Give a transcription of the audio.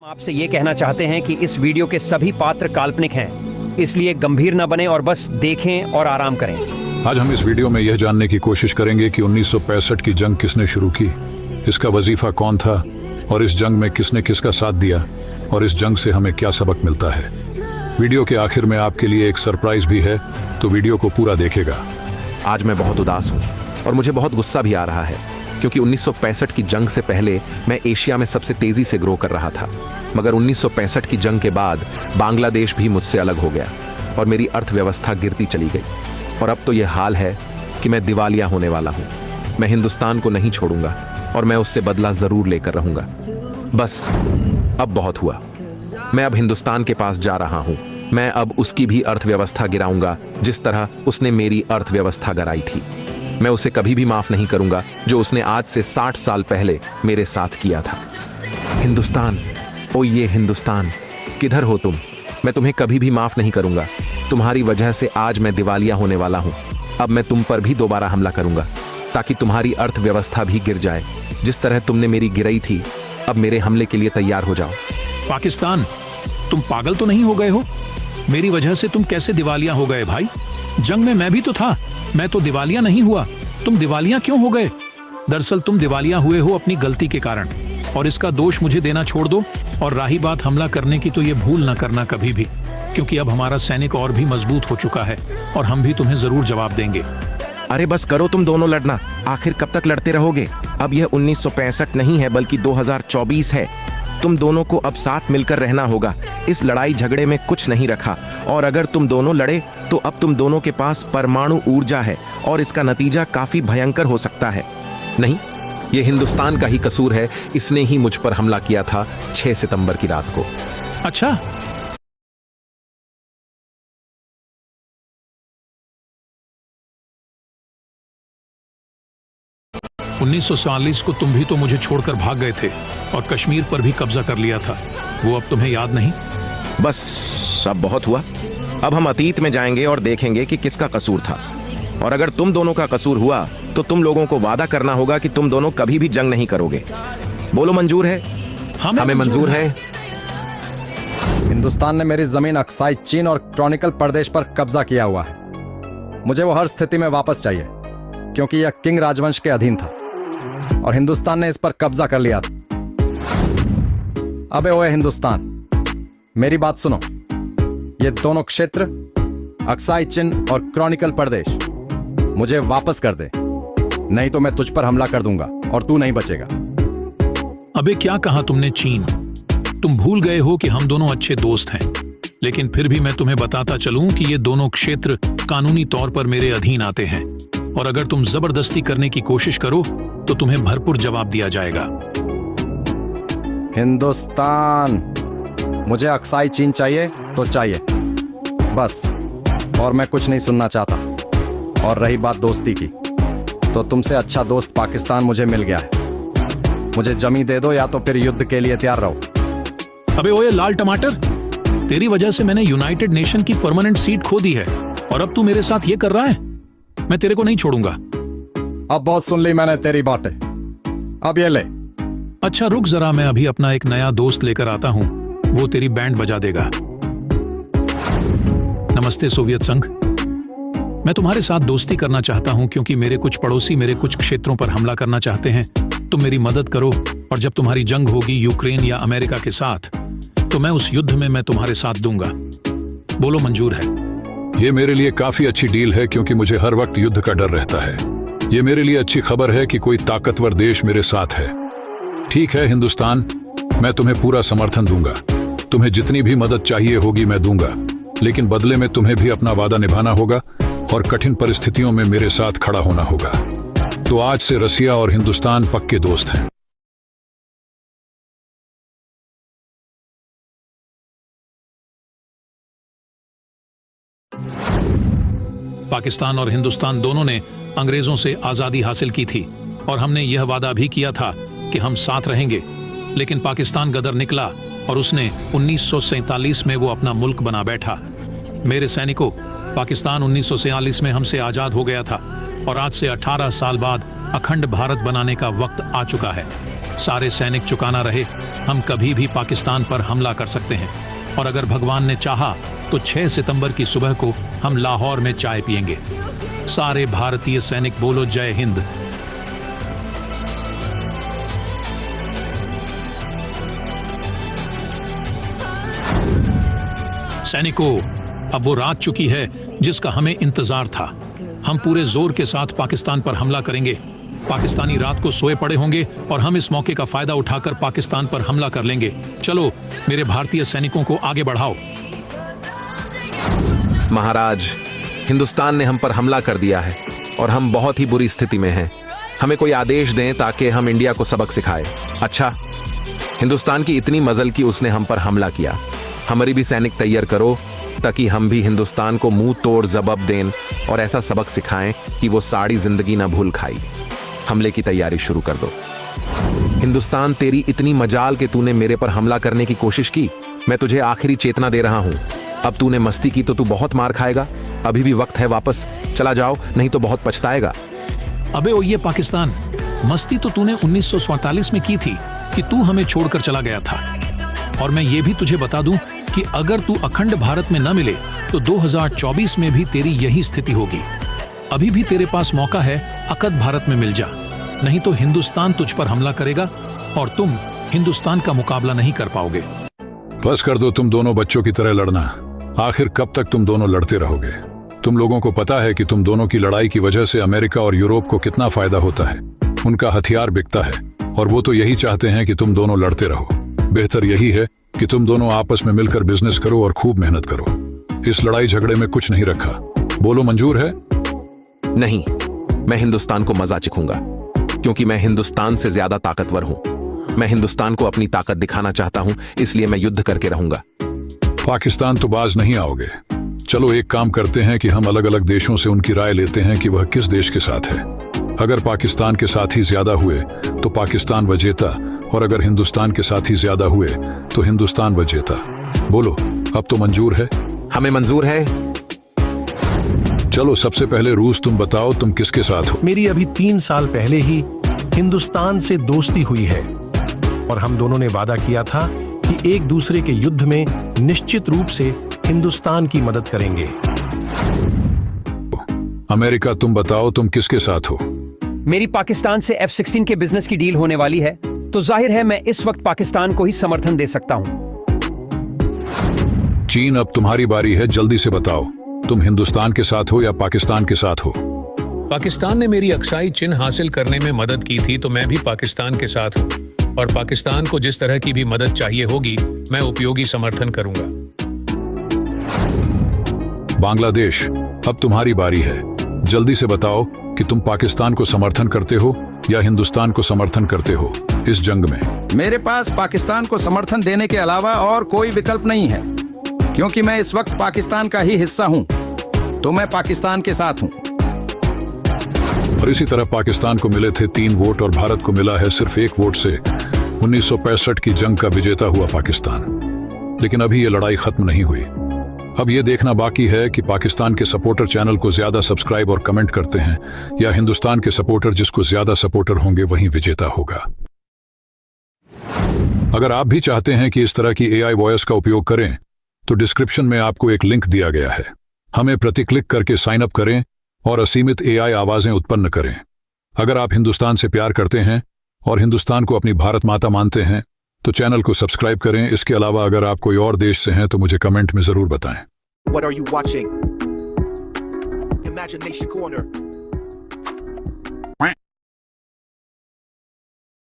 आपसे ये कहना चाहते हैं कि इस वीडियो के सभी पात्र काल्पनिक हैं, इसलिए गंभीर न बने और बस देखें और आराम करें। आज हम इस वीडियो में यह जानने की कोशिश करेंगे कि 1965 की जंग किसने शुरू की, इसका वजीफा कौन था और इस जंग में किसने किसका साथ दिया और इस जंग से हमें क्या सबक मिलता है। वीडियो के आखिर में आपके लिए एक सरप्राइज भी है, तो वीडियो को पूरा देखेगा। आज मैं बहुत उदास हूँ और मुझे बहुत गुस्सा भी आ रहा है, क्योंकि 1965 की जंग से पहले मैं एशिया में सबसे तेजी से ग्रो कर रहा था, मगर 1965 की जंग के बाद बांग्लादेश भी मुझसे अलग हो गया और मेरी अर्थव्यवस्था गिरती चली गई। और अब तो यह हाल है कि मैं दिवालिया होने वाला हूँ। मैं हिंदुस्तान को नहीं छोड़ूंगा और मैं उससे बदला जरूर लेकर रहूंगा। बस अब बहुत हुआ। मैं अब हिंदुस्तान के पास जा रहा हूँ। मैं अब उसकी भी अर्थव्यवस्था गिराऊंगा जिस तरह उसने मेरी अर्थव्यवस्था गिराई थी। मैं उसे कभी भी माफ नहीं करूंगा जो उसने आज से 60 साल पहले मेरे साथ किया था। हिंदुस्तान, ओ ये हिंदुस्तान, किधर हो तुम? मैं तुम्हें कभी भी माफ नहीं करूंगा। तुम्हारी वजह से आज मैं दिवालिया होने वाला हूं। अब मैं तुम पर भी दोबारा हमला करूंगा ताकि तुम्हारी अर्थव्यवस्था भी गिर जाए जिस तरह तुमने मेरी गिराई थी। अब मेरे हमले के लिए तैयार हो जाओ। पाकिस्तान, तुम पागल तो नहीं हो गए हो? मेरी वजह से तुम कैसे दिवालिया हो गए भाई? जंग में मैं भी तो था, मैं तो दिवालिया नहीं हुआ। तुम दिवालिया क्यों हो गए? दरअसल तुम दिवालिया हुए हो अपनी गलती के कारण, और इसका दोष मुझे देना छोड़ दो। और रही बात हमला करने की, तो ये भूल न करना कभी भी, क्योंकि अब हमारा सैनिक और भी मजबूत हो चुका है और हम भी तुम्हें जरूर जवाब देंगे। अरे बस करो तुम दोनों लड़ना। आखिर कब तक लड़ते रहोगे? अब यह 1965 नहीं है बल्कि 2024 है। तुम दोनों को अब साथ मिलकर रहना होगा। इस लड़ाई झगड़े में कुछ नहीं रखा, और अगर तुम दोनों लड़े तो अब तुम दोनों के पास परमाणु ऊर्जा है और इसका नतीजा काफी भयंकर हो सकता है। नहीं, यह हिंदुस्तान का ही कसूर है। इसने ही मुझ पर हमला किया था 6 सितंबर की रात को। अच्छा, (1947) को तुम भी तो मुझे छोड़कर भाग गए थे और कश्मीर पर भी कब्जा कर लिया था। वो अब तुम्हें याद नहीं? बस अब बहुत हुआ। अब हम अतीत में जाएंगे और देखेंगे कि किसका कसूर था। और अगर तुम दोनों का कसूर हुआ तो तुम लोगों को वादा करना होगा कि तुम दोनों कभी भी जंग नहीं करोगे। बोलो, मंजूर है? हमें मंजूर है। हिंदुस्तान ने मेरी जमीन अक्साई चीन और क्रॉनिकल प्रदेश पर कब्जा किया हुआ है। मुझे वो हर स्थिति में वापस चाहिए, क्योंकि यह किंग राजवंश के अधीन था और हिंदुस्तान ने इस पर कब्जा कर लिया था। अबे ओए हिंदुस्तान, मेरी बात सुनो। ये दोनों क्षेत्र, अक्साई चिन और क्रॉनिकल प्रदेश, मुझे वापस कर दे, नहीं तो मैं तुझ पर हमला कर दूंगा और तू नहीं बचेगा। अबे क्या कहा तुमने चीन? तुम भूल गए हो कि हम दोनों अच्छे दोस्त हैं। लेकिन फिर भी मैं तुम्हें बताता चलूं कि ये दोनों क्षेत्र कानूनी तौर पर मेरे अधीन आते हैं, और अगर तुम जबरदस्ती करने की कोशिश करो तो तुम्हें भरपूर जवाब दिया जाएगा। हिंदुस्तान, मुझे अक्साई चीन चाहिए तो चाहिए, बस, और मैं कुछ नहीं सुनना चाहता। और रही बात दोस्ती की, तो तुमसे अच्छा दोस्त पाकिस्तान मुझे मिल गया है। मुझे जमी दे दो या तो फिर युद्ध के लिए तैयार रहो। अबे ओए लाल टमाटर, तेरी वजह से मैंने यूनाइटेड नेशन की परमानेंट सीट खो दी है, और अब तू मेरे साथ ये कर रहा है? मैं तेरे को नहीं छोड़ूंगा। अब बहुत सुन ली मैंने तेरी बातें, अब ये ले। अच्छा रुक जरा, मैं अभी अपना एक नया दोस्त लेकर आता हूँ, वो तेरी बैंड बजा देगा। नमस्ते सोवियत संघ, मैं तुम्हारे साथ दोस्ती करना चाहता हूं क्योंकि मेरे कुछ पड़ोसी मेरे कुछ क्षेत्रों पर हमला करना चाहते हैं। तुम मेरी मदद करो, और जब तुम्हारी जंग होगी यूक्रेन या अमेरिका के साथ, तो मैं उस युद्ध में मैं तुम्हारे साथ दूंगा। बोलो, मंजूर है? ये मेरे लिए काफी अच्छी डील है, क्योंकि मुझे हर वक्त युद्ध का डर रहता है। ये मेरे लिए अच्छी खबर है कि कोई ताकतवर देश मेरे साथ है। ठीक है हिंदुस्तान, मैं तुम्हें पूरा समर्थन दूंगा। तुम्हें जितनी भी मदद चाहिए होगी मैं दूंगा, लेकिन बदले में तुम्हें भी अपना वादा निभाना होगा और कठिन परिस्थितियों में मेरे साथ खड़ा होना होगा। तो आज से रसिया और हिंदुस्तान पक्के दोस्त हैं। पाकिस्तान और हिंदुस्तान दोनों ने अंग्रेजों से आजादी हासिल की थी, और हमने यह वादा भी किया था कि हम साथ रहेंगे। लेकिन पाकिस्तान गदर निकला और उसने 1947 में वो अपना मुल्क बना बैठा। मेरे सैनिकों, पाकिस्तान 1947 में हमसे आजाद हो गया था, और आज से 18 साल बाद अखंड भारत बनाने का वक्त आ चुका है। सारे सैनिक चुकाना रहे, हम कभी भी पाकिस्तान पर हमला कर सकते हैं। और अगर भगवान ने चाहा तो 6 सितंबर की सुबह को हम लाहौर में चाय पिएंगे। सारे भारतीय सैनिक बोलो जय हिंद। सैनिकों, अब वो रात चुकी है जिसका हमें इंतजार था। हम पूरे जोर के साथ पाकिस्तान पर हमला करेंगे। पाकिस्तानी रात को सोए पड़े होंगे और हम इस मौके का फायदा उठाकर पाकिस्तान पर हमला कर लेंगे। चलो मेरे भारतीय सैनिकों को आगे बढ़ाओ। महाराज, हिंदुस्तान ने हम पर हमला कर दिया है और हम बहुत ही बुरी स्थिति में हैं। हमें कोई आदेश दें ताकि हम इंडिया को सबक सिखाएं। अच्छा, हिंदुस्तान की इतनी मजल की उसने हम पर हमला किया। हमारी भी सैनिक तैयार करो ताकि हम भी हिंदुस्तान को मुंह तोड़ जवाब दें और ऐसा सबक सिखाएं कि वो सारी जिंदगी ना भूल खाई। हमले की तैयारी शुरू कर दो। हिंदुस्तान, तेरी इतनी मजाल कि तूने मेरे पर हमला करने की कोशिश की। मैं तुझे आखिरी चेतना दे रहा हूं। अब तूने मस्ती की तो तू बहुत मार खाएगा। अभी भी वक्त है, वापस चला जाओ, नहीं तो बहुत पछताएगा। अबे ओ ये पाकिस्तान, मस्ती तो तूने 1947 में की थी कि तू हमें छोड़कर चला गया था। और मैं ये भी तुझे बता दूं कि अगर तू अखंड भारत में न मिले तो 2024 में भी तेरी यही स्थिति होगी। अभी भी तेरे पास मौका है, अकद भारत में मिल जा, नहीं तो हिंदुस्तान तुझ पर हमला करेगा और तुम हिंदुस्तान का मुकाबला नहीं कर पाओगे। बस कर दो तुम दोनों बच्चों की तरह लड़ना। आखिर कब तक तुम दोनों लड़ते रहोगे? तुम लोगों को पता है कि तुम दोनों की लड़ाई की वजह से अमेरिका और यूरोप को कितना फायदा होता है। उनका हथियार बिकता है और वो तो यही चाहते हैं कि तुम दोनों लड़ते रहो। बेहतर यही है कि तुम दोनों आपस में मिलकर बिजनेस करो और खूब मेहनत करो। इस लड़ाई झगड़े में कुछ नहीं रखा। बोलो, मंजूर है? नहीं, मैं हिंदुस्तान को मजा चिखूंगा क्योंकि मैं हिंदुस्तान से ज्यादा ताकतवर हूं। मैं हिंदुस्तान को अपनी ताकत दिखाना चाहता हूं, इसलिए मैं युद्ध करके रहूंगा। पाकिस्तान तो बाज नहीं आओगे। चलो एक काम करते हैं कि हम अलग अलग देशों से उनकी राय लेते हैं कि वह किस देश के साथ है। अगर पाकिस्तान के साथी ज्यादा हुए तो पाकिस्तान विजेता, और अगर हिंदुस्तान के साथी ज्यादा हुए तो हिंदुस्तान विजेता। बोलो, अब तो मंजूर है? हमें मंजूर है। चलो सबसे पहले रूस, तुम बताओ तुम किसके साथ हो? मेरी अभी 3 साल पहले ही हिंदुस्तान से दोस्ती हुई है और हम दोनों ने वादा किया था कि एक दूसरे के युद्ध में निश्चित रूप से हिंदुस्तान की मदद करेंगे। अमेरिका, तुम बताओ तुम किसके साथ हो? मेरी पाकिस्तान से F-16 के बिजनेस की डील होने वाली है, तो जाहिर है मैं इस वक्त पाकिस्तान को ही समर्थन दे सकता हूं। चीन, अब तुम्हारी बारी है, जल्दी से बताओ तुम हिंदुस्तान के साथ हो या पाकिस्तान के साथ हो? पाकिस्तान ने मेरी अक्साई चिन्ह हासिल करने में मदद की थी, तो मैं भी पाकिस्तान के साथ हूँ। और पाकिस्तान को जिस तरह की भी मदद चाहिए होगी, मैं उपयोगी समर्थन करूंगा। बांग्लादेश, अब तुम्हारी बारी है, जल्दी से बताओ कि तुम पाकिस्तान को समर्थन करते हो या हिंदुस्तान को समर्थन करते हो इस जंग में। मेरे पास पाकिस्तान को समर्थन देने के अलावा और कोई विकल्प नहीं है, क्योंकि मैं इस वक्त पाकिस्तान का ही हिस्सा हूं, तो मैं पाकिस्तान के साथ हूं। और इसी तरह पाकिस्तान को मिले थे 3 वोट और भारत को मिला है सिर्फ 1 वोट से 1965 की जंग का विजेता हुआ पाकिस्तान। लेकिन अभी ये लड़ाई खत्म नहीं हुई। अब ये देखना बाकी है कि पाकिस्तान के सपोर्टर चैनल को ज्यादा सब्सक्राइब और कमेंट करते हैं या हिंदुस्तान के सपोर्टर जिसको ज्यादा सपोर्टर होंगे वही विजेता होगा। अगर आप भी चाहते हैं कि इस तरह की AI वॉइस का उपयोग करें तो डिस्क्रिप्शन में आपको एक लिंक दिया गया है। हमें प्रति क्लिक करके साइन अप करें और असीमित AI आवाजें उत्पन्न करें। अगर आप हिंदुस्तान से प्यार करते हैं और हिंदुस्तान को अपनी भारत माता मानते हैं तो चैनल को सब्सक्राइब करें। इसके अलावा अगर आप कोई और देश से हैं तो मुझे कमेंट में जरूर बताएं। What are you watching? Imagination Corner.